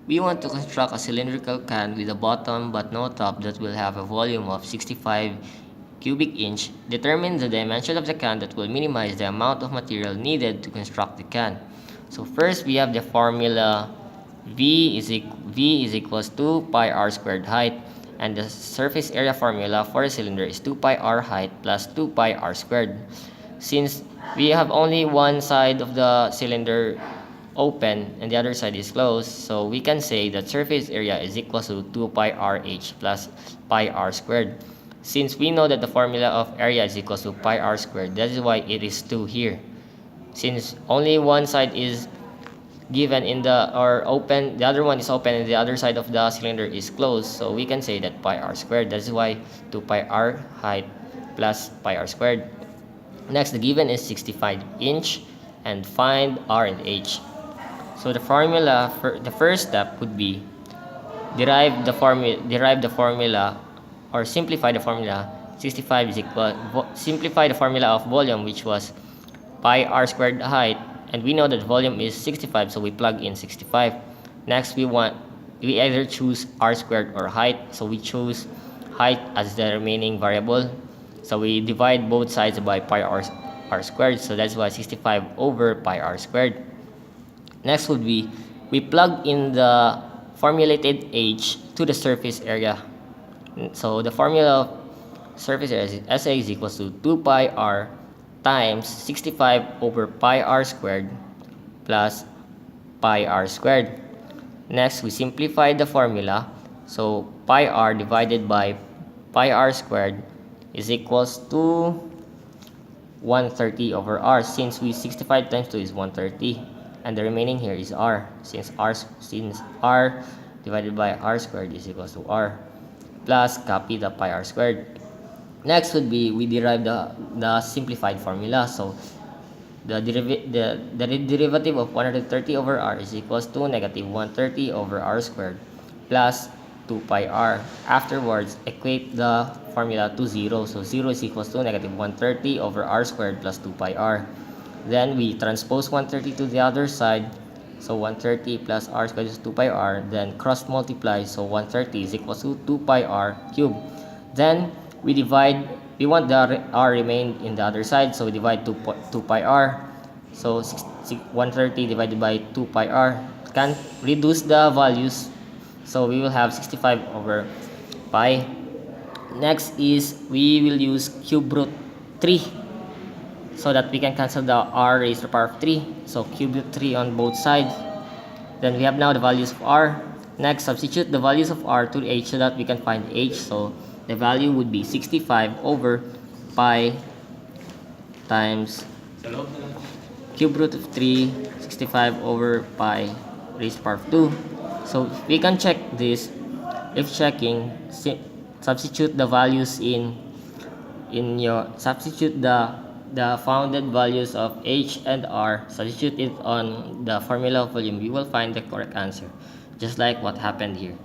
We want to construct a cylindrical can with a bottom but no top that will have a volume of 65 cubic inch. Determine the dimension of the can that will minimize the amount of material needed to construct the can. So first we have the formula V is equals to pi r squared height, and the surface area formula for a cylinder is 2 pi r height plus 2 pi r squared. Since we have only one side of the cylinder open and the other side is closed, so we can say that surface area is equal to 2 pi r h plus pi r squared. Since we know that the formula of area is equal to pi r squared, that is why it is 2 here. Since only one side is given in the or open, the other one is open and the other side of the cylinder is closed, so we can say that pi r squared. That's why 2 pi r height plus pi r squared. Next, the given is 65 inch, and find r and h. So the formula for the first step would be derive the formula or simplify the formula. 65 is equal, simplify the formula of volume, which was pi r squared height, and we know that volume is 65, so we plug in 65. Next, we either choose r squared or height, so we choose height as the remaining variable, so we divide both sides by pi r squared, so that's why 65 over pi r squared. Next would be we plug in the formulated h to the surface area. So the formula of surface area is SA is equals to 2 pi r times 65 over pi r squared plus pi r squared. Next, we simplify the formula. So pi r divided by pi r squared is equals to 130 over r, since 65 times 2 is 130, and the remaining here is r, since r divided by r squared is equals to r, plus copy the pi r squared. Next would be we derive the simplified formula. So the derivative of 130 over r is equals to negative 130 over r squared plus 2 pi r. Afterwards, equate the formula to 0. So 0 is equals to negative 130 over r squared plus 2 pi r. Then we transpose 130 to the other side. So 130 plus r squared is 2 pi r. Then cross multiply. So 130 is equals to 2 pi r cubed. Then we want the r remain in the other side, so we divide 2 pi r. So 130 divided by 2 pi r can reduce the values, so we will have 65 over pi. Next is we will use cube root 3 so that we can cancel the r raised to the power of 3. So cube root 3 on both sides. Then we have now the values of r. Next, substitute the values of r to h so that we can find h. So the value would be 65 over pi times cube root of 3, 65 over pi raised to the power of 2. So we can check this. If checking, substitute the values substitute the founded values of h and r, substitute it on the formula of volume, you will find the correct answer, just like what happened here.